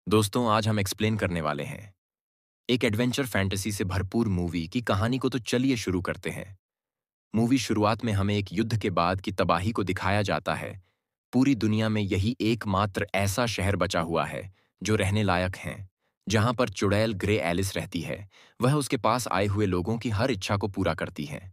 दोस्तों, आज हम एक्सप्लेन करने वाले हैं एक एडवेंचर फैंटेसी से भरपूर मूवी की कहानी को। तो चलिए शुरू करते हैं। मूवी शुरुआत में हमें एक युद्ध के बाद की तबाही को दिखाया जाता है। पूरी दुनिया में यही एकमात्र ऐसा शहर बचा हुआ है जो रहने लायक है, जहां पर चुड़ैल ग्रे एलिस रहती है। वह उसके पास आए हुए लोगों की हर इच्छा को पूरा करती है।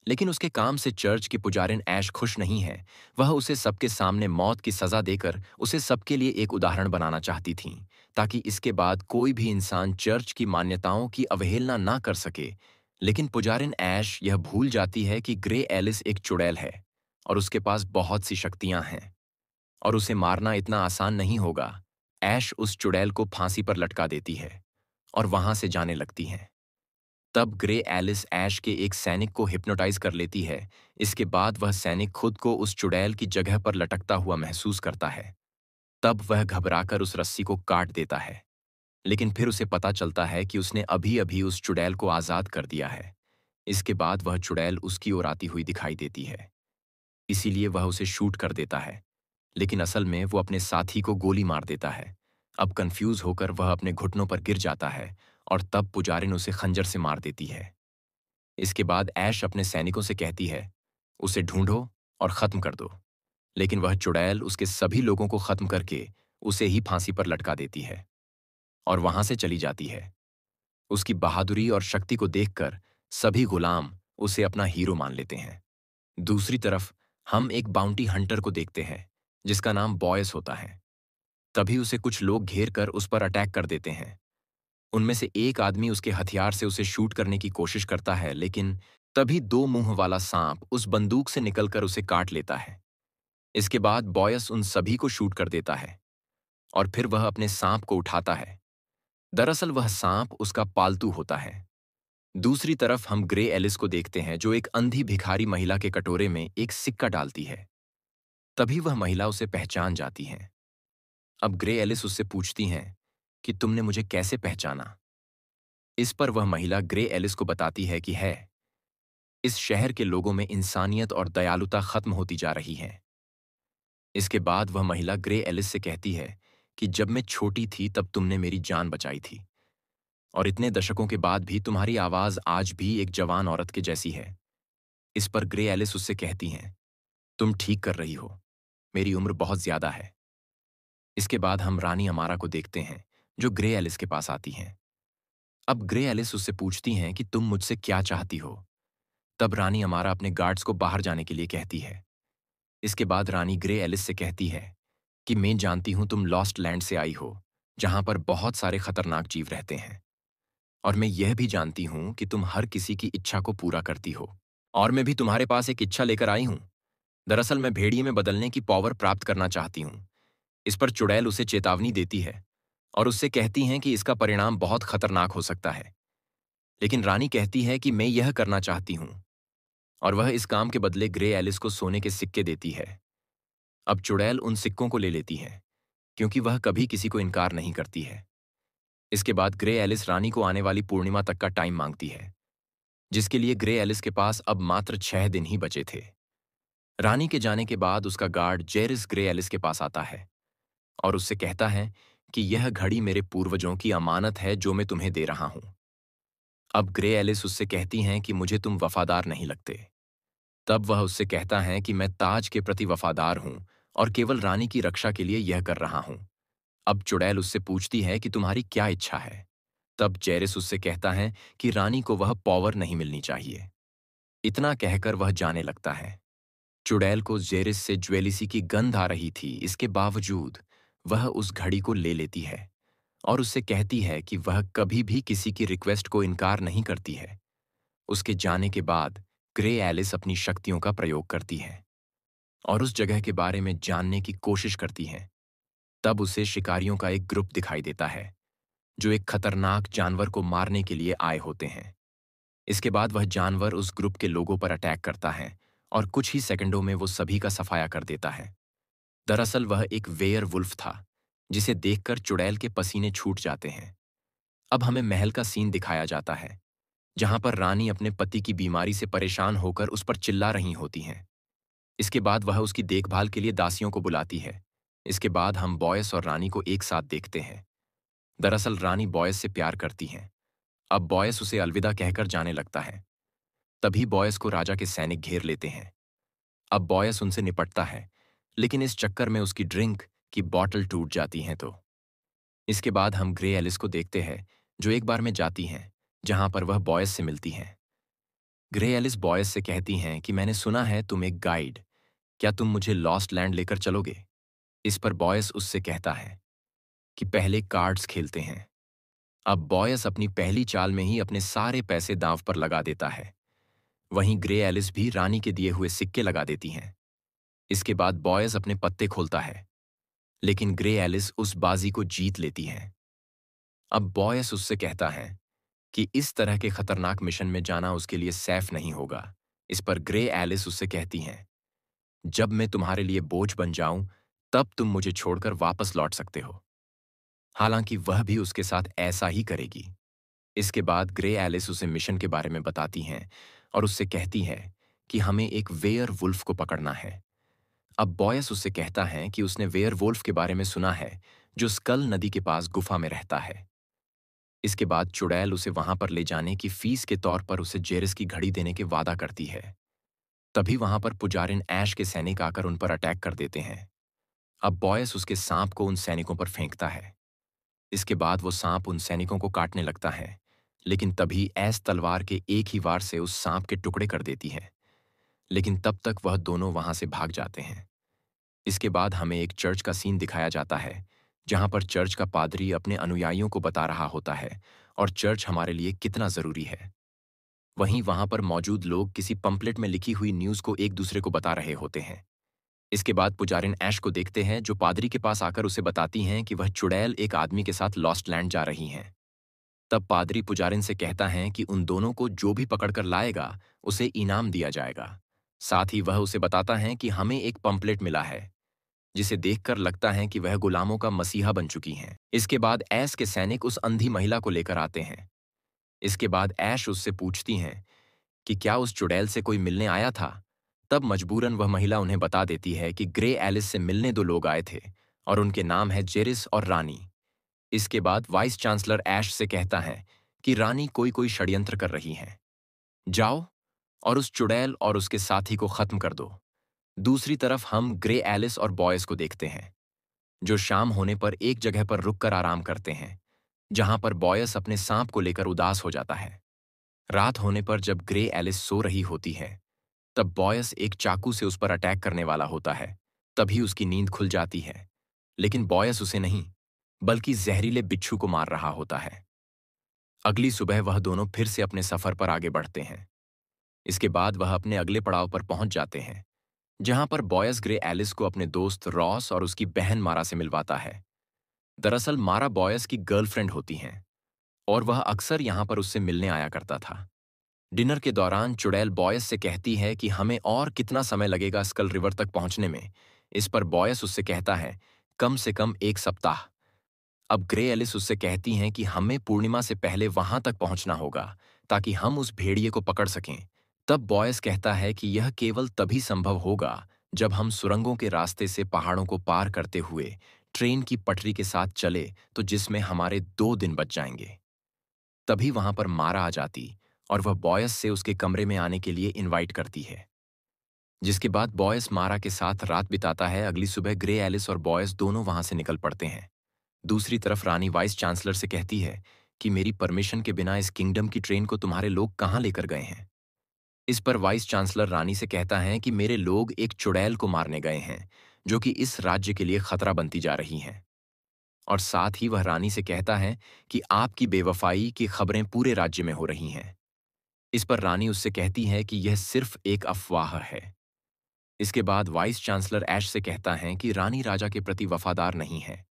लेकिन उसके काम से चर्च की पुजारिन ऐश खुश नहीं है। वह उसे सबके सामने मौत की सजा देकर उसे सबके लिए एक उदाहरण बनाना चाहती थीं, ताकि इसके बाद कोई भी इंसान चर्च की मान्यताओं की अवहेलना ना कर सके। लेकिन पुजारिन ऐश यह भूल जाती है कि ग्रे एलिस एक चुड़ैल है और उसके पास बहुत सी शक्तियां हैं, और उसे मारना इतना आसान नहीं होगा। ऐश उस चुड़ैल को फांसी पर लटका देती है और वहां से जाने लगती है। तब ग्रे एलिस ऐश के एक सैनिक को हिप्नोटाइज कर लेती है। इसके बाद वह सैनिक खुद को उस चुड़ैल की जगह पर लटकता हुआ महसूस करता है। तब वह घबराकर उस रस्सी को काट देता है। लेकिन फिर उसे पता चलता है कि उसने अभी अभी उस चुड़ैल को आजाद कर दिया है। इसके बाद वह चुड़ैल उसकी ओर आती हुई दिखाई देती है, इसीलिए वह उसे शूट कर देता है। लेकिन असल में वो अपने साथी को गोली मार देता है। अब कंफ्यूज होकर वह अपने घुटनों पर गिर जाता है और तब पुजारिन उसे खंजर से मार देती है। इसके बाद ऐश अपने सैनिकों से कहती है, उसे ढूंढो और खत्म कर दो। लेकिन वह चुड़ैल उसके सभी लोगों को खत्म करके उसे ही फांसी पर लटका देती है और वहां से चली जाती है। उसकी बहादुरी और शक्ति को देखकर सभी गुलाम उसे अपना हीरो मान लेते हैं। दूसरी तरफ हम एक बाउंटी हंटर को देखते हैं जिसका नाम बॉयस होता है। तभी उसे कुछ लोग घेर कर उस पर अटैक कर देते हैं। उनमें से एक आदमी उसके हथियार से उसे शूट करने की कोशिश करता है, लेकिन तभी दो मुंह वाला सांप उस बंदूक से निकलकर उसे काट लेता है। इसके बाद बॉयस उन सभी को शूट कर देता है और फिर वह अपने सांप को उठाता है। दरअसल वह सांप उसका पालतू होता है। दूसरी तरफ हम ग्रे एलिस को देखते हैं जो एक अंधी भिखारी महिला के कटोरे में एक सिक्का डालती है। तभी वह महिला उसे पहचान जाती है। अब ग्रे एलिस उससे पूछती हैं कि तुमने मुझे कैसे पहचाना। इस पर वह महिला ग्रे एलिस को बताती है कि इस शहर के लोगों में इंसानियत और दयालुता खत्म होती जा रही है। इसके बाद वह महिला ग्रे एलिस से कहती है कि जब मैं छोटी थी तब तुमने मेरी जान बचाई थी, और इतने दशकों के बाद भी तुम्हारी आवाज आज भी एक जवान औरत के जैसी है। इस पर ग्रे एलिस उससे कहती हैं, तुम ठीक कर रही हो, मेरी उम्र बहुत ज्यादा है। इसके बाद हम रानी अमारा को देखते हैं जो ग्रे एलिस के पास आती हैं। अब ग्रे एलिस उससे पूछती हैं कि तुम मुझसे क्या चाहती हो। तब रानी अमारा अपने गार्ड्स को बाहर जाने के लिए कहती है। इसके बाद रानी ग्रे एलिस से कहती है कि मैं जानती हूं तुम लॉस्ट लैंड से आई हो, जहां पर बहुत सारे खतरनाक जीव रहते हैं, और मैं यह भी जानती हूं कि तुम हर किसी की इच्छा को पूरा करती हो। और मैं भी तुम्हारे पास एक इच्छा लेकर आई हूं। दरअसल मैं भेड़िए में बदलने की पावर प्राप्त करना चाहती हूं। इस पर चुड़ैल उसे चेतावनी देती है और उससे कहती हैं कि इसका परिणाम बहुत खतरनाक हो सकता है। लेकिन रानी कहती है कि मैं यह करना चाहती हूं, और वह इस काम के बदले ग्रे एलिस को सोने के सिक्के देती है। अब चुड़ैल उन सिक्कों को ले लेती है, क्योंकि वह कभी किसी को इनकार नहीं करती है। इसके बाद ग्रे एलिस रानी को आने वाली पूर्णिमा तक का टाइम मांगती है, जिसके लिए ग्रे एलिस के पास अब मात्र 6 दिन ही बचे थे। रानी के जाने के बाद उसका गार्ड जेरिस ग्रे एलिस के पास आता है और उससे कहता है कि यह घड़ी मेरे पूर्वजों की अमानत है जो मैं तुम्हें दे रहा हूं। अब ग्रे एलिस उससे कहती हैं कि मुझे तुम वफादार नहीं लगते। तब वह उससे कहता है कि मैं ताज के प्रति वफादार हूं और केवल रानी की रक्षा के लिए यह कर रहा हूं। अब चुड़ैल उससे पूछती है कि तुम्हारी क्या इच्छा है। तब जेरिस उससे कहता है कि रानी को वह पावर नहीं मिलनी चाहिए। इतना कहकर वह जाने लगता है। चुड़ैल को जेरिस से ज्वेलिसी की गंध आ रही थी, इसके बावजूद वह उस घड़ी को ले लेती है और उससे कहती है कि वह कभी भी किसी की रिक्वेस्ट को इनकार नहीं करती है। उसके जाने के बाद ग्रे एलिस अपनी शक्तियों का प्रयोग करती है और उस जगह के बारे में जानने की कोशिश करती है। तब उसे शिकारियों का एक ग्रुप दिखाई देता है जो एक खतरनाक जानवर को मारने के लिए आए होते हैं। इसके बाद वह जानवर उस ग्रुप के लोगों पर अटैक करता है और कुछ ही सेकंडों में वो सभी का सफाया कर देता है। दरअसल वह एक वेयर वुल्फ था, जिसे देखकर चुड़ैल के पसीने छूट जाते हैं। अब हमें महल का सीन दिखाया जाता है, जहां पर रानी अपने पति की बीमारी से परेशान होकर उस पर चिल्ला रही होती हैं। इसके बाद वह उसकी देखभाल के लिए दासियों को बुलाती है। इसके बाद हम बॉयस और रानी को एक साथ देखते हैं। दरअसल रानी बॉयस से प्यार करती हैं। अब बॉयस उसे अलविदा कहकर जाने लगता है। तभी बॉयस को राजा के सैनिक घेर लेते हैं। अब बॉयस उनसे निपटता है, लेकिन इस चक्कर में उसकी ड्रिंक की बॉटल टूट जाती है। तो इसके बाद हम ग्रे एलिस को देखते हैं, जो एक बार में जाती हैं, जहां पर वह बॉयस से मिलती हैं। ग्रे एलिस बॉयस से कहती हैं कि मैंने सुना है तुम एक गाइड, क्या तुम मुझे लॉस्ट लैंड लेकर चलोगे? इस पर बॉयस उससे कहता है कि पहले कार्ड्स खेलते हैं। अब बॉयस अपनी पहली चाल में ही अपने सारे पैसे दांव पर लगा देता है। वहीं ग्रे एलिस भी रानी के दिए हुए सिक्के लगा देती हैं। इसके बाद बॉयस अपने पत्ते खोलता है, लेकिन ग्रे एलिस उस बाजी को जीत लेती है। अब बॉयस उससे कहता है कि इस तरह के खतरनाक मिशन में जाना उसके लिए सेफ नहीं होगा। इस पर ग्रे एलिस उससे कहती हैं, जब मैं तुम्हारे लिए बोझ बन जाऊं, तब तुम मुझे छोड़कर वापस लौट सकते हो। हालांकि वह भी उसके साथ ऐसा ही करेगी। इसके बाद ग्रे एलिस उसे मिशन के बारे में बताती हैं और उससे कहती है कि हमें एक वेयर वुल्फ को पकड़ना है। अब बॉयस उससे कहता है कि उसने वेयर वुल्फ के बारे में सुना है, जो स्कल नदी के पास गुफा में रहता है। इसके बाद चुड़ैल उसे वहां पर ले जाने की फीस के तौर पर उसे जेरिस की घड़ी देने के वादा करती है। तभी वहां पर पुजारिन ऐश के सैनिक आकर उन पर अटैक कर देते हैं। अब बॉयस उसके सांप को उन सैनिकों पर फेंकता है। इसके बाद वो सांप उन सैनिकों को काटने लगता है, लेकिन तभी ऐश तलवार के एक ही वार से उस सांप के टुकड़े कर देती है। लेकिन तब तक वह दोनों वहां से भाग जाते हैं। इसके बाद हमें एक चर्च का सीन दिखाया जाता है, जहां पर चर्च का पादरी अपने अनुयायियों को बता रहा होता है और चर्च हमारे लिए कितना जरूरी है। वहीं वहां पर मौजूद लोग किसी पंपलेट में लिखी हुई न्यूज को एक दूसरे को बता रहे होते हैं। इसके बाद पुजारिन ऐश को देखते हैं, जो पादरी के पास आकर उसे बताती हैं कि वह चुड़ैल एक आदमी के साथ लॉस्ट लैंड जा रही हैं। तब पादरी पुजारिन से कहता है कि उन दोनों को जो भी पकड़कर लाएगा, उसे इनाम दिया जाएगा। साथ ही वह उसे बताता है कि हमें एक पंपलेट मिला है, जिसे देखकर लगता है कि वह गुलामों का मसीहा बन चुकी हैं। इसके बाद ऐश के सैनिक उस अंधी महिला को लेकर आते हैं। इसके बाद ऐश उससे पूछती हैं कि क्या उस चुड़ैल से कोई मिलने आया था। तब मजबूरन वह महिला उन्हें बता देती है कि ग्रे एलिस से मिलने दो लोग आए थे और उनके नाम है जेरिस और रानी। इसके बाद वाइस चांसलर ऐश से कहता है कि रानी कोई कोई षड्यंत्र कर रही हैं। जाओ और उस चुड़ैल और उसके साथी को खत्म कर दो। दूसरी तरफ हम ग्रे एलिस और बॉयज को देखते हैं, जो शाम होने पर एक जगह पर रुककर आराम करते हैं, जहां पर बॉयस अपने सांप को लेकर उदास हो जाता है। रात होने पर जब ग्रे एलिस सो रही होती है, तब बॉयस एक चाकू से उस पर अटैक करने वाला होता है। तभी उसकी नींद खुल जाती है, लेकिन बॉयस उसे नहीं, बल्कि जहरीले बिच्छू को मार रहा होता है। अगली सुबह वह दोनों फिर से अपने सफर पर आगे बढ़ते हैं। इसके बाद वह अपने अगले पड़ाव पर पहुंच जाते हैं, जहां पर बॉयस ग्रे एलिस को अपने दोस्त रॉस और उसकी बहन मारा से मिलवाता है। दरअसल मारा बॉयस की गर्लफ्रेंड होती हैं और वह अक्सर यहां पर उससे मिलने आया करता था। डिनर के दौरान चुड़ैल बॉयस से कहती है कि हमें और कितना समय लगेगा स्कल रिवर तक पहुंचने में। इस पर बॉयस उससे कहता है, कम से कम 1 सप्ताह। अब ग्रे एलिस उससे कहती हैं कि हमें पूर्णिमा से पहले वहां तक पहुंचना होगा, ताकि हम उस भेड़िए को पकड़ सकें। तब बॉयस कहता है कि यह केवल तभी संभव होगा जब हम सुरंगों के रास्ते से पहाड़ों को पार करते हुए ट्रेन की पटरी के साथ चले, तो जिसमें हमारे 2 दिन बच जाएंगे। तभी वहां पर मारा आ जाती और वह बॉयस से उसके कमरे में आने के लिए इनवाइट करती है। जिसके बाद बॉयस मारा के साथ रात बिताता है। अगली सुबह ग्रे एलिस और बॉयस दोनों वहां से निकल पड़ते हैं। दूसरी तरफ रानी वाइस चांसलर से कहती है कि मेरी परमिशन के बिना इस किंगडम की ट्रेन को तुम्हारे लोग कहाँ लेकर गए हैं। इस पर वाइस चांसलर रानी से कहता है कि मेरे लोग एक चुड़ैल को मारने गए हैं, जो कि इस राज्य के लिए खतरा बनती जा रही हैं। और साथ ही वह रानी से कहता है कि आपकी बेवफाई की खबरें पूरे राज्य में हो रही हैं। इस पर रानी उससे कहती है कि यह सिर्फ एक अफवाह है। इसके बाद वाइस चांसलर ऐश से कहता है कि रानी राजा के प्रति वफादार नहीं है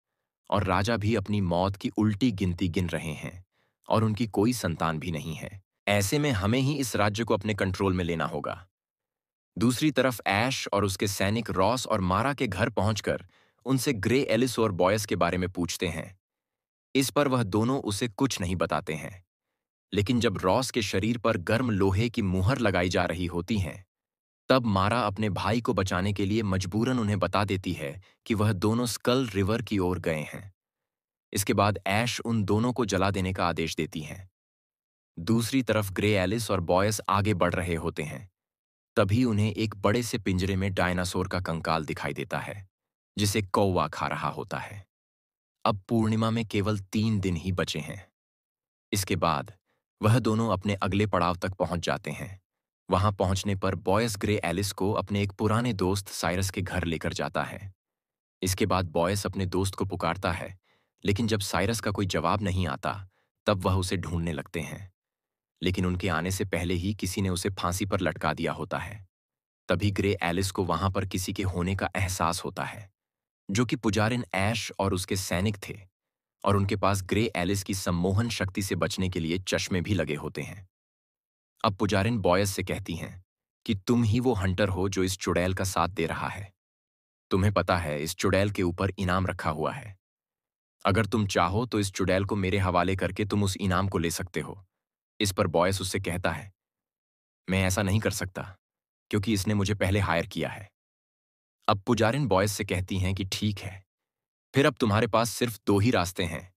और राजा भी अपनी मौत की उल्टी गिनती गिन रहे हैं और उनकी कोई संतान भी नहीं है। ऐसे में हमें ही इस राज्य को अपने कंट्रोल में लेना होगा। दूसरी तरफ ऐश और उसके सैनिक रॉस और मारा के घर पहुंचकर उनसे ग्रे एलिस और बॉयस के बारे में पूछते हैं। इस पर वह दोनों उसे कुछ नहीं बताते हैं। लेकिन जब रॉस के शरीर पर गर्म लोहे की मुहर लगाई जा रही होती है, तब मारा अपने भाई को बचाने के लिए मजबूरन उन्हें बता देती है कि वह दोनों स्कल रिवर की ओर गए हैं। इसके बाद ऐश उन दोनों को जला देने का आदेश देती हैं। दूसरी तरफ ग्रे एलिस और बॉयस आगे बढ़ रहे होते हैं। तभी उन्हें एक बड़े से पिंजरे में डायनासोर का कंकाल दिखाई देता है, जिसे कौवा खा रहा होता है। अब पूर्णिमा में केवल 3 दिन ही बचे हैं। इसके बाद वह दोनों अपने अगले पड़ाव तक पहुंच जाते हैं। वहां पहुंचने पर बॉयस ग्रे एलिस को अपने एक पुराने दोस्त साइरस के घर लेकर जाता है। इसके बाद बॉयस अपने दोस्त को पुकारता है, लेकिन जब साइरस का कोई जवाब नहीं आता, तब वह उसे ढूंढने लगते हैं। लेकिन उनके आने से पहले ही किसी ने उसे फांसी पर लटका दिया होता है। तभी ग्रे एलिस को वहां पर किसी के होने का एहसास होता है, जो कि पुजारिन ऐश और उसके सैनिक थे, और उनके पास ग्रे एलिस की सम्मोहन शक्ति से बचने के लिए चश्मे भी लगे होते हैं। अब पुजारिन बॉयस से कहती हैं कि तुम ही वो हंटर हो जो इस चुड़ैल का साथ दे रहा है। तुम्हें पता है इस चुड़ैल के ऊपर इनाम रखा हुआ है। अगर तुम चाहो तो इस चुड़ैल को मेरे हवाले करके तुम उस इनाम को ले सकते हो। इस पर बॉयस उससे कहता है, मैं ऐसा नहीं कर सकता, क्योंकि इसने मुझे पहले हायर किया है। अब पुजारिन बॉयस से कहती हैं कि ठीक है, फिर अब तुम्हारे पास सिर्फ 2 ही रास्ते हैं।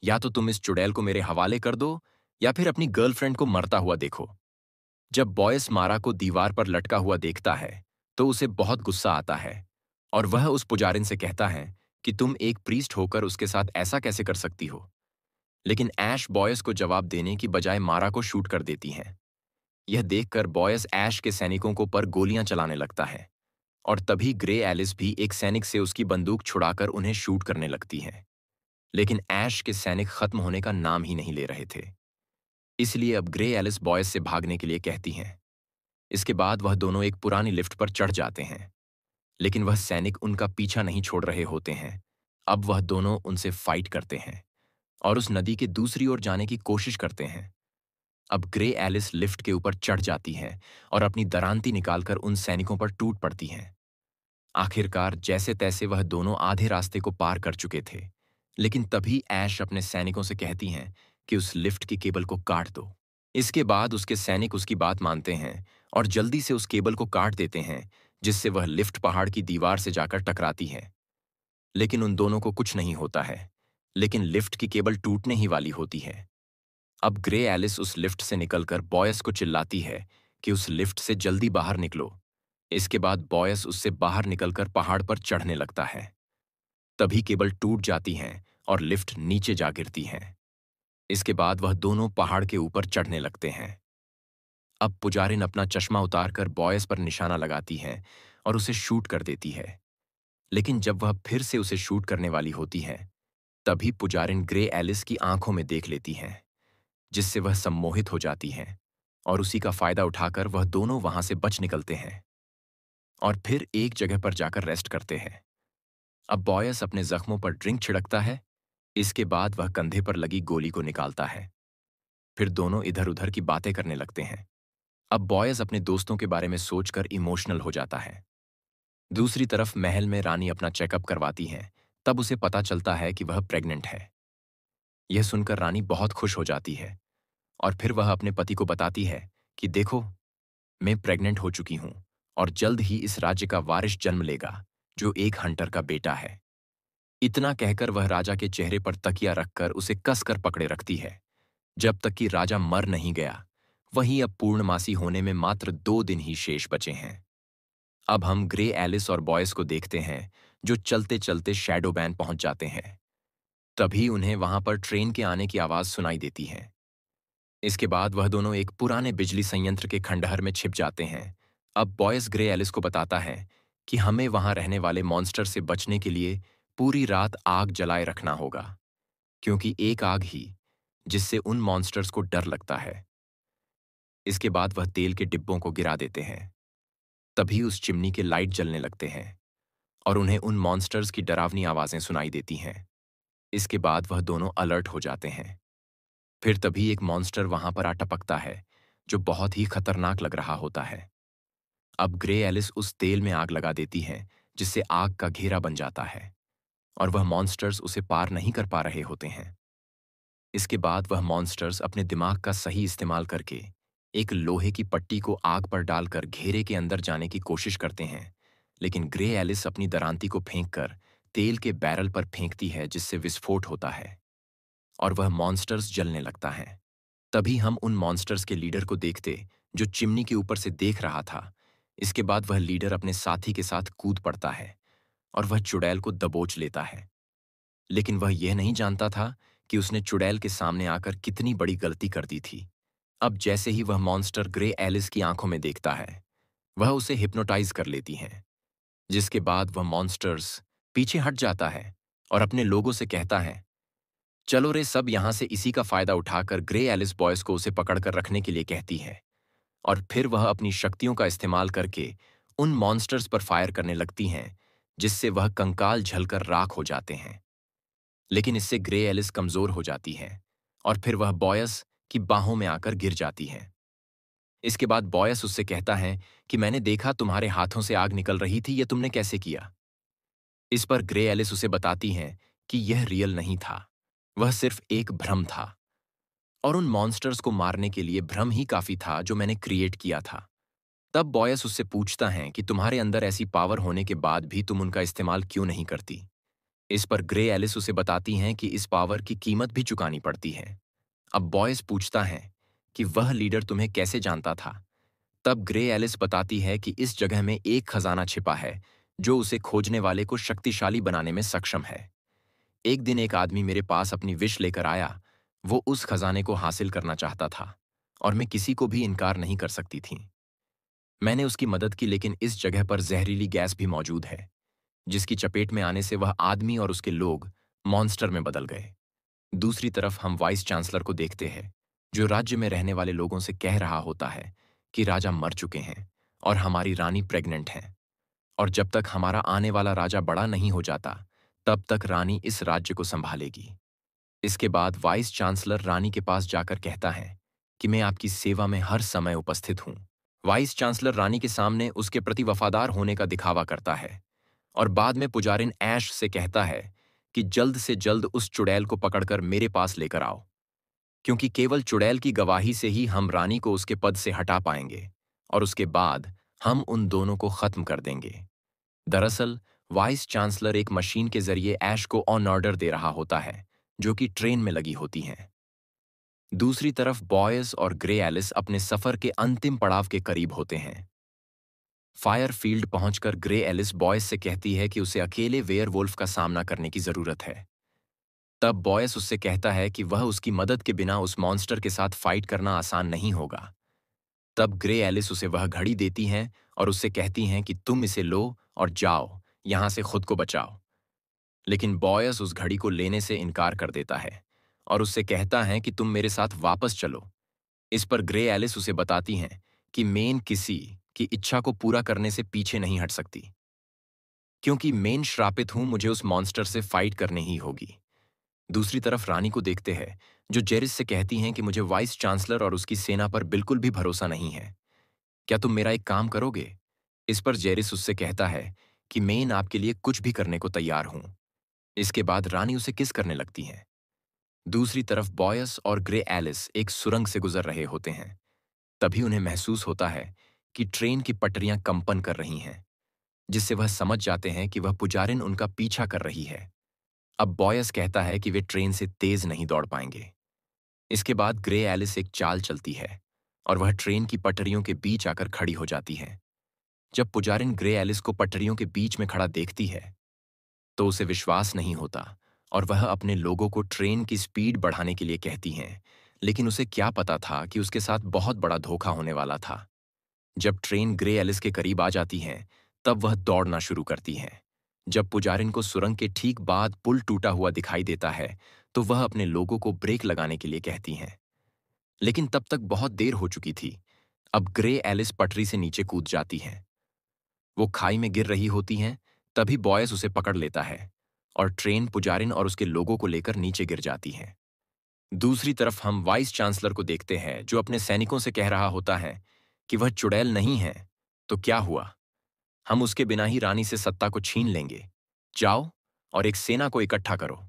या तो तुम इस चुड़ैल को मेरे हवाले कर दो, या फिर अपनी गर्लफ्रेंड को मरता हुआ देखो। जब बॉयस मारा को दीवार पर लटका हुआ देखता है, तो उसे बहुत गुस्सा आता है, और वह उस पुजारिन से कहता है कि तुम एक प्रीस्ट होकर उसके साथ ऐसा कैसे कर सकती हो। लेकिन ऐश बॉयस को जवाब देने की बजाय मारा को शूट कर देती हैं। यह देखकर बॉयस ऐश के सैनिकों को पर गोलियां चलाने लगता है, और तभी ग्रे एलिस भी एक सैनिक से उसकी बंदूक छुड़ाकर उन्हें शूट करने लगती है। लेकिन ऐश के सैनिक खत्म होने का नाम ही नहीं ले रहे थे। इसलिए अब ग्रे एलिस बॉयस से भागने के लिए कहती हैं। इसके बाद वह दोनों एक पुरानी लिफ्ट पर चढ़ जाते हैं, लेकिन वह सैनिक उनका पीछा नहीं छोड़ रहे होते हैं। अब वह दोनों उनसे फाइट करते हैं और उस नदी के दूसरी ओर जाने की कोशिश करते हैं। अब ग्रे एलिस लिफ्ट के ऊपर चढ़ जाती है और अपनी दरांती निकालकर उन सैनिकों पर टूट पड़ती हैं। आखिरकार जैसे तैसे वह दोनों आधे रास्ते को पार कर चुके थे, लेकिन तभी ऐश अपने सैनिकों से कहती हैं कि उस लिफ्ट की केबल को काट दो। इसके बाद उसके सैनिक उसकी बात मानते हैं और जल्दी से उस केबल को काट देते हैं, जिससे वह लिफ्ट पहाड़ की दीवार से जाकर टकराती है। लेकिन उन दोनों को कुछ नहीं होता है, लेकिन लिफ्ट की केबल टूटने ही वाली होती है। अब ग्रे एलिस उस लिफ्ट से निकलकर बॉयस को चिल्लाती है कि उस लिफ्ट से जल्दी बाहर निकलो। इसके बाद बॉयस उससे बाहर निकलकर पहाड़ पर चढ़ने लगता है। तभी केबल टूट जाती हैं और लिफ्ट नीचे जा गिरती है। इसके बाद वह दोनों पहाड़ के ऊपर चढ़ने लगते हैं। अब पुजारिन अपना चश्मा उतारकर बॉयस पर निशाना लगाती है और उसे शूट कर देती है। लेकिन जब वह फिर से उसे शूट करने वाली होती है, तभी पुजारिन ग्रे एलिस की आंखों में देख लेती हैं, जिससे वह सम्मोहित हो जाती हैं, और उसी का फायदा उठाकर वह दोनों वहां से बच निकलते हैं और फिर एक जगह पर जाकर रेस्ट करते हैं। अब बॉयस अपने जख्मों पर ड्रिंक छिड़कता है। इसके बाद वह कंधे पर लगी गोली को निकालता है। फिर दोनों इधर उधर की बातें करने लगते हैं। अब बॉयज अपने दोस्तों के बारे में सोचकर इमोशनल हो जाता है। दूसरी तरफ महल में रानी अपना चेकअप करवाती हैं। तब उसे पता चलता है कि वह प्रेग्नेंट है। यह सुनकर रानी बहुत खुश हो जाती है, और फिर वह अपने पति को बताती है कि देखो, मैं प्रेग्नेंट हो चुकी हूं और जल्द ही इस राज्य का वारिस जन्म लेगा, जो एक हंटर का बेटा है। इतना कहकर वह राजा के चेहरे पर तकिया रखकर उसे कसकर पकड़े रखती है, जब तक कि राजा मर नहीं गया। वहीं अब पूर्णमासी होने में मात्र 2 दिन ही शेष बचे हैं। अब हम ग्रे एलिस और बॉयस को देखते हैं, जो चलते चलते शैडो बैन पहुंच जाते हैं। तभी उन्हें वहां पर ट्रेन के आने की आवाज सुनाई देती है। इसके बाद वह दोनों एक पुराने बिजली संयंत्र के खंडहर में छिप जाते हैं। अब बॉयस ग्रे एलिस को बताता है कि हमें वहां रहने वाले मॉन्स्टर से बचने के लिए पूरी रात आग जलाए रखना होगा, क्योंकि एक आग ही जिससे उन मॉन्स्टर्स को डर लगता है। इसके बाद वह तेल के डिब्बों को गिरा देते हैं। तभी उस चिमनी के लाइट जलने लगते हैं और उन्हें उन मॉन्स्टर्स की डरावनी आवाजें सुनाई देती हैं। इसके बाद वह दोनों अलर्ट हो जाते हैं। फिर तभी एक मॉन्स्टर वहां पर आ टपकता है, जो बहुत ही खतरनाक लग रहा होता है। अब ग्रे एलिस उस तेल में आग लगा देती है, जिससे आग का घेरा बन जाता है और वह मॉन्स्टर्स उसे पार नहीं कर पा रहे होते हैं। इसके बाद वह मॉन्स्टर्स अपने दिमाग का सही इस्तेमाल करके एक लोहे की पट्टी को आग पर डालकर घेरे के अंदर जाने की कोशिश करते हैं, लेकिन ग्रे एलिस अपनी दरांती को फेंककर तेल के बैरल पर फेंकती है जिससे विस्फोट होता है और वह मॉन्स्टर्स जलने लगता है। तभी हम उन मॉन्स्टर्स के लीडर को देखते जो चिमनी के ऊपर से देख रहा था। इसके बाद वह लीडर अपने साथी के साथ कूद पड़ता है और वह चुड़ैल को दबोच लेता है। लेकिन वह यह नहीं जानता था कि उसने चुड़ैल के सामने आकर कितनी बड़ी गलती कर दी थी। अब जैसे ही वह मॉन्स्टर ग्रे एलिस की आंखों में देखता है, वह उसे हिप्नोटाइज कर लेती हैं, जिसके बाद वह मॉन्स्टर्स पीछे हट जाता है और अपने लोगों से कहता है, चलो रे सब यहां से इसी का फायदा उठाकर ग्रे एलिस बॉयज को उसे पकड़कर रखने के लिए कहती है। और फिर वह अपनी शक्तियों का इस्तेमाल करके उन मॉन्स्टर्स पर फायर करने लगती हैं, जिससे वह कंकाल झलकर राख हो जाते हैं। लेकिन इससे ग्रे एलिस कमजोर हो जाती है और फिर वह बॉयस की बाहों में आकर गिर जाती है। इसके बाद बॉयस उससे कहता है कि मैंने देखा तुम्हारे हाथों से आग निकल रही थी, यह तुमने कैसे किया? इस पर ग्रे एलिस उसे बताती हैं कि यह रियल नहीं था, वह सिर्फ एक भ्रम था और उन मॉन्स्टर्स को मारने के लिए भ्रम ही काफी था जो मैंने क्रिएट किया था। तब बॉयस उससे पूछता है कि तुम्हारे अंदर ऐसी पावर होने के बाद भी तुम उनका इस्तेमाल क्यों नहीं करती? इस पर ग्रे एलिस उसे बताती हैं कि इस पावर की कीमत भी चुकानी पड़ती है। अब बॉयस पूछता है कि वह लीडर तुम्हें कैसे जानता था? तब ग्रे एलिस बताती है कि इस जगह में एक खजाना छिपा है जो उसे खोजने वाले को शक्तिशाली बनाने में सक्षम है। एक दिन एक आदमी मेरे पास अपनी विश लेकर आया। वो उस खजाने को हासिल करना चाहता था और मैं किसी को भी इनकार नहीं कर सकती थी। मैंने उसकी मदद की, लेकिन इस जगह पर जहरीली गैस भी मौजूद है, जिसकी चपेट में आने से वह आदमी और उसके लोग मॉन्स्टर में बदल गए। दूसरी तरफ हम वाइस चांसलर को देखते हैं, जो राज्य में रहने वाले लोगों से कह रहा होता है कि राजा मर चुके हैं और हमारी रानी प्रेग्नेंट है, और जब तक हमारा आने वाला राजा बड़ा नहीं हो जाता, तब तक रानी इस राज्य को संभालेगी। इसके बाद वाइस चांसलर रानी के पास जाकर कहता है कि मैं आपकी सेवा में हर समय उपस्थित हूं। वाइस चांसलर रानी के सामने उसके प्रति वफादार होने का दिखावा करता है और बाद में पुजारिन ऐश से कहता है कि जल्द से जल्द उस चुड़ैल को पकड़कर मेरे पास लेकर आओ, क्योंकि केवल चुड़ैल की गवाही से ही हम रानी को उसके पद से हटा पाएंगे और उसके बाद हम उन दोनों को खत्म कर देंगे। दरअसल वाइस चांसलर एक मशीन के जरिए ऐश को ऑन ऑर्डर दे रहा होता है, जो कि ट्रेन में लगी होती हैं। दूसरी तरफ बॉयज और ग्रे एलिस अपने सफर के अंतिम पड़ाव के करीब होते हैं। फायर फील्ड पहुंचकर ग्रे एलिस बॉयज से कहती है कि उसे अकेले वेयरवुल्फ का सामना करने की जरूरत है। तब बॉयस उससे कहता है कि वह उसकी मदद के बिना उस मॉन्स्टर के साथ फाइट करना आसान नहीं होगा। तब ग्रे एलिस उसे वह घड़ी देती हैं और उससे कहती हैं कि तुम इसे लो और जाओ, यहां से खुद को बचाओ। लेकिन बॉयस उस घड़ी को लेने से इनकार कर देता है और उससे कहता है कि तुम मेरे साथ वापस चलो। इस पर ग्रे एलिस उसे बताती हैं कि मेन किसी की इच्छा को पूरा करने से पीछे नहीं हट सकती, क्योंकि मेन श्रापित हूं, मुझे उस मॉन्स्टर से फाइट करनी ही होगी। दूसरी तरफ रानी को देखते हैं, जो जेरिस से कहती हैं कि मुझे वाइस चांसलर और उसकी सेना पर बिल्कुल भी भरोसा नहीं है। क्या तुम मेरा एक काम करोगे? इस पर जेरिस उससे कहता है कि मेन आपके लिए कुछ भी करने को तैयार हूं। इसके बाद रानी उसे किस करने लगती हैं। दूसरी तरफ बॉयस और ग्रे एलिस एक सुरंग से गुजर रहे होते हैं। तभी उन्हें महसूस होता है कि ट्रेन की पटरियां कंपन कर रही हैं, जिससे वह समझ जाते हैं कि वह पुजारिन उनका पीछा कर रही है। अब बॉयस कहता है कि वे ट्रेन से तेज नहीं दौड़ पाएंगे। इसके बाद ग्रे एलिस एक चाल चलती है और वह ट्रेन की पटरियों के बीच आकर खड़ी हो जाती है। जब पुजारिन ग्रे एलिस को पटरियों के बीच में खड़ा देखती है, तो उसे विश्वास नहीं होता और वह अपने लोगों को ट्रेन की स्पीड बढ़ाने के लिए कहती हैं, लेकिन उसे क्या पता था कि उसके साथ बहुत बड़ा धोखा होने वाला था। जब ट्रेन ग्रे एलिस के करीब आ जाती है, तब वह दौड़ना शुरू करती है। जब पुजारिन को सुरंग के ठीक बाद पुल टूटा हुआ दिखाई देता है, तो वह अपने लोगों को ब्रेक लगाने के लिए कहती हैं। लेकिन तब तक बहुत देर हो चुकी थी। अब ग्रे एलिस पटरी से नीचे कूद जाती हैं। वो खाई में गिर रही होती हैं, तभी बॉयस उसे पकड़ लेता है और ट्रेन पुजारिन और उसके लोगों को लेकर नीचे गिर जाती है। दूसरी तरफ हम वाइस चांसलर को देखते हैं, जो अपने सैनिकों से कह रहा होता है कि वह चुड़ैल नहीं है, तो क्या हुआ? हम उसके बिना ही रानी से सत्ता को छीन लेंगे। जाओ और एक सेना को इकट्ठा करो।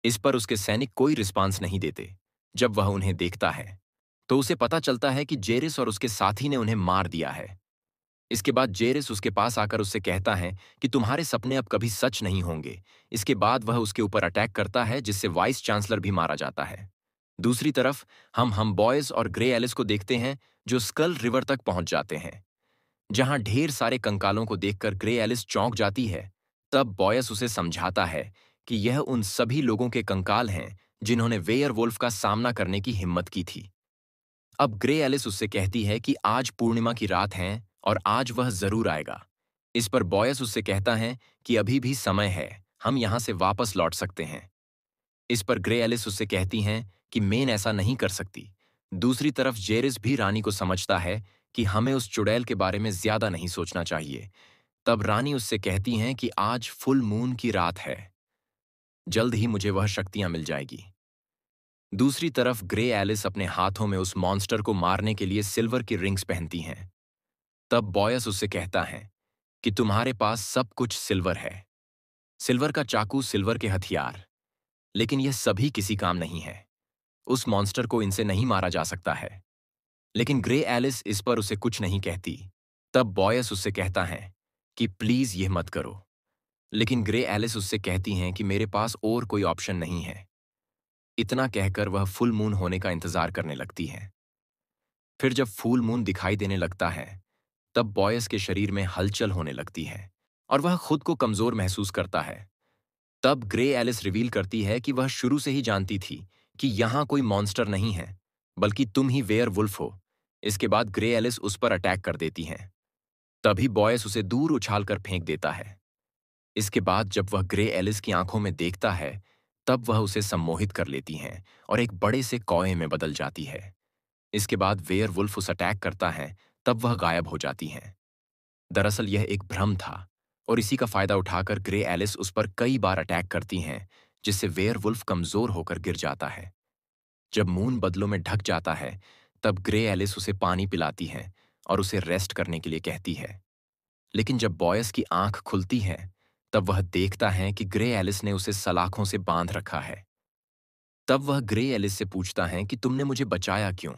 इस पर उसके सैनिक कोई रिस्पांस नहीं देते। जब वह उन्हें देखता है, तो उसे पता चलता है कि जेरिस और उसके साथी ने उन्हें मार दिया है। इसके बाद जेरिस उसके पास आकर उससे कहता है कि तुम्हारे सपने अब कभी सच नहीं होंगे। इसके बाद वह उसके ऊपर अटैक करता है, जिससे वाइस चांसलर भी मारा जाता है। दूसरी तरफ हम बॉयज और ग्रे एलिस को देखते हैं, जो स्कल रिवर तक पहुंच जाते हैं, जहां ढेर सारे कंकालों को देखकर ग्रे एलिस चौंक जाती है। तब बॉयस उसे समझाता है कि यह उन सभी लोगों के कंकाल हैं जिन्होंने वेयरवुल्फ का सामना करने की हिम्मत की थी। अब ग्रे एलिस उससे कहती है कि आज पूर्णिमा की रात है और आज वह जरूर आएगा। इस पर बॉयस उससे कहता है कि अभी भी समय है, हम यहां से वापस लौट सकते हैं। इस पर ग्रे एलिस उससे कहती हैं कि मेन ऐसा नहीं कर सकती। दूसरी तरफ जेरिस भी रानी को समझता है कि हमें उस चुड़ैल के बारे में ज्यादा नहीं सोचना चाहिए। तब रानी उससे कहती हैं कि आज फुल मून की रात है, जल्द ही मुझे वह शक्तियां मिल जाएगी। दूसरी तरफ ग्रे एलिस अपने हाथों में उस मॉन्स्टर को मारने के लिए सिल्वर की रिंग्स पहनती हैं। तब बॉयस उससे कहता है कि तुम्हारे पास सब कुछ सिल्वर है, सिल्वर का चाकू, सिल्वर के हथियार, लेकिन यह सभी किसी काम नहीं है। उस मॉन्स्टर को इनसे नहीं मारा जा सकता है। लेकिन ग्रे एलिस इस पर उसे कुछ नहीं कहती। तब बॉयस उससे कहता है कि प्लीज यह मत करो। लेकिन ग्रे एलिस उससे कहती हैं कि मेरे पास और कोई ऑप्शन नहीं है। इतना कहकर वह फुल मून होने का इंतजार करने लगती है। फिर जब फुल मून दिखाई देने लगता है, तब बॉयस के शरीर में हलचल होने लगती है और वह खुद को कमजोर महसूस करता है। तब ग्रे एलिस रिवील करती है कि वह शुरू से ही जानती थी कि यहां कोई मॉन्स्टर नहीं है, बल्कि तुम ही वेयरवुल्फ हो। इसके बाद ग्रे एलिस उस पर अटैक कर देती हैं। तभी बॉयस उसे दूर उछालकर फेंक देता है। इसके बाद जब वह ग्रे एलिस की आंखों में देखता है, तब वह उसे सम्मोहित कर लेती हैं और एक बड़े से कौए में बदल जाती है। इसके बाद वेयरवुल्फ उस अटैक करता है, तब वह गायब हो जाती हैं। दरअसल यह एक भ्रम था और इसी का फायदा उठाकर ग्रे एलिस उस पर कई बार अटैक करती हैं, जिससे वेयरवुल्फ कमजोर होकर गिर जाता है। जब मून बदलों में ढक जाता है, तब ग्रे एलिस उसे पानी पिलाती है और उसे रेस्ट करने के लिए कहती है। लेकिन जब बॉयस की आंख खुलती है, तब वह देखता है कि ग्रे एलिस ने उसे सलाखों से बांध रखा है। तब वह ग्रे एलिस से पूछता है कि तुमने मुझे बचाया क्यों।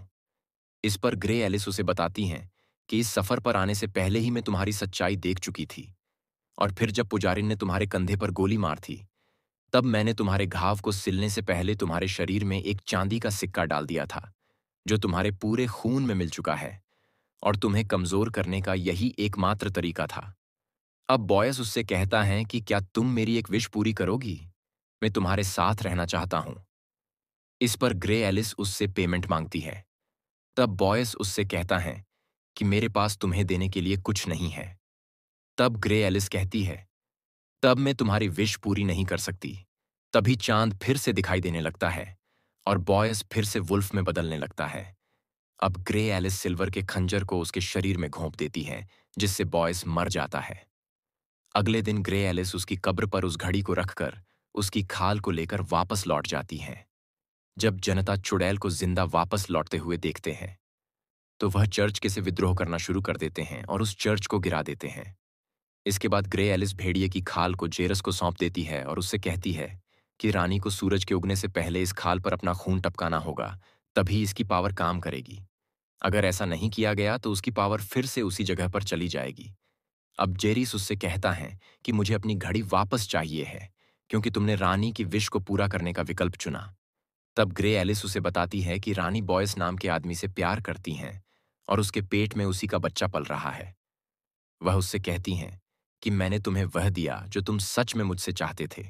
इस पर ग्रे एलिस उसे बताती हैं कि इस सफर पर आने से पहले ही मैं तुम्हारी सच्चाई देख चुकी थी, और फिर जब पुजारी ने तुम्हारे कंधे पर गोली मार थी, तब मैंने तुम्हारे घाव को सिलने से पहले तुम्हारे शरीर में एक चांदी का सिक्का डाल दिया था, जो तुम्हारे पूरे खून में मिल चुका है, और तुम्हें कमजोर करने का यही एकमात्र तरीका था। अब बॉयस उससे कहता है कि क्या तुम मेरी एक विश पूरी करोगी? मैं तुम्हारे साथ रहना चाहता हूं। इस पर ग्रे एलिस उससे पेमेंट मांगती है। तब बॉयस उससे कहता है कि मेरे पास तुम्हें देने के लिए कुछ नहीं है। तब ग्रे एलिस कहती है, तब मैं तुम्हारी विश पूरी नहीं कर सकती। तभी चांद फिर से दिखाई देने लगता है और बॉयस फिर से वुल्फ में बदलने लगता है। अब ग्रे एलिस सिल्वर के खंजर को उसके शरीर में घोंप देती है, जिससे बॉयस मर जाता है। अगले दिन ग्रे एलिस उसकी कब्र पर उस घड़ी को रखकर उसकी खाल को लेकर वापस लौट जाती है। जब जनता चुड़ैल को जिंदा वापस लौटते हुए देखते हैं, तो वह चर्च के से विद्रोह करना शुरू कर देते हैं और उस चर्च को गिरा देते हैं। इसके बाद ग्रे एलिस भेड़िए की खाल को जेरस को सौंप देती है और उससे कहती है कि रानी को सूरज के उगने से पहले इस खाल पर अपना खून टपकाना होगा, तभी इसकी पावर काम करेगी। अगर ऐसा नहीं किया गया तो उसकी पावर फिर से उसी जगह पर चली जाएगी। अब जेरिस उससे कहता है कि मुझे अपनी घड़ी वापस चाहिए है, क्योंकि तुमने रानी की विश को पूरा करने का विकल्प चुना। तब ग्रे एलिस उसे बताती है कि रानी बॉयस नाम के आदमी से प्यार करती हैं और उसके पेट में उसी का बच्चा पल रहा है। वह उससे कहती हैं कि मैंने तुम्हें वह दिया जो तुम सच में मुझसे चाहते थे।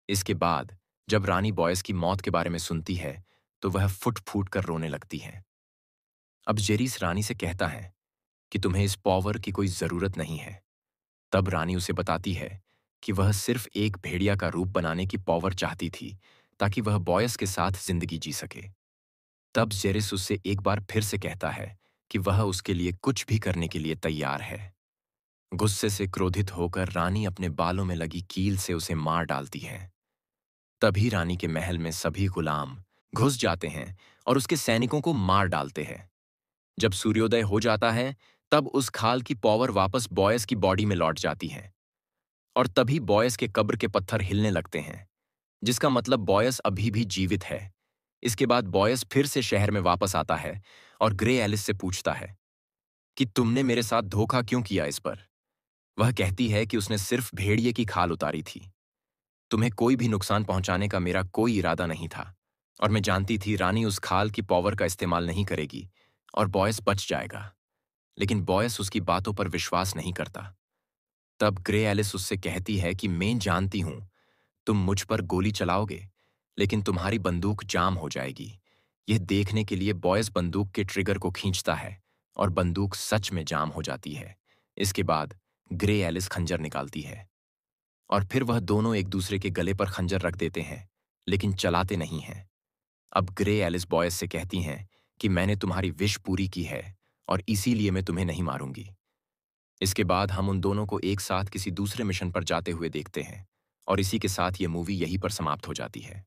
इसके बाद जब रानी बॉयस की मौत के बारे में सुनती है, तो वह फुट फूट कर रोने लगती है। अब जेरिस रानी से कहता है कि तुम्हें इस पावर की कोई जरूरत नहीं है। तब रानी उसे बताती है कि वह सिर्फ एक भेड़िया का रूप बनाने की पावर चाहती थी, ताकि वह बॉयस के साथ जिंदगी जी सके। तब जेरिस उससे एक बार फिर से कहता है कि वह उसके लिए कुछ भी करने के लिए तैयार है। गुस्से से क्रोधित होकर रानी अपने बालों में लगी कील से उसे मार डालती है। तभी रानी के महल में सभी गुलाम घुस जाते हैं और उसके सैनिकों को मार डालते हैं। जब सूर्योदय हो जाता है, तब उस खाल की पावर वापस बॉयस की बॉडी में लौट जाती है, और तभी बॉयस के कब्र के पत्थर हिलने लगते हैं, जिसका मतलब बॉयस अभी भी जीवित है। इसके बाद बॉयस फिर से शहर में वापस आता है और ग्रे एलिस से पूछता है कि तुमने मेरे साथ धोखा क्यों किया इस पर। वह कहती है कि उसने सिर्फ भेड़िए की खाल उतारी थी। तुम्हें कोई भी नुकसान पहुंचाने का मेरा कोई इरादा नहीं था, और मैं जानती थी रानी उस खाल की पावर का इस्तेमाल नहीं करेगी और बॉयस बच जाएगा। लेकिन बॉयस उसकी बातों पर विश्वास नहीं करता। तब ग्रे एलिस उससे कहती है कि मैं जानती हूं तुम मुझ पर गोली चलाओगे, लेकिन तुम्हारी बंदूक जाम हो जाएगी। यह देखने के लिए बॉयस बंदूक के ट्रिगर को खींचता है और बंदूक सच में जाम हो जाती है। इसके बाद ग्रे एलिस खंजर निकालती है और फिर वह दोनों एक दूसरे के गले पर खंजर रख देते हैं, लेकिन चलाते नहीं हैं। अब ग्रे एलिस बॉयस से कहती हैं कि मैंने तुम्हारी विश पूरी की है और इसीलिए मैं तुम्हें नहीं मारूंगी। इसके बाद हम उन दोनों को एक साथ किसी दूसरे मिशन पर जाते हुए देखते हैं और इसी के साथ ये मूवी यहीं पर समाप्त हो जाती है।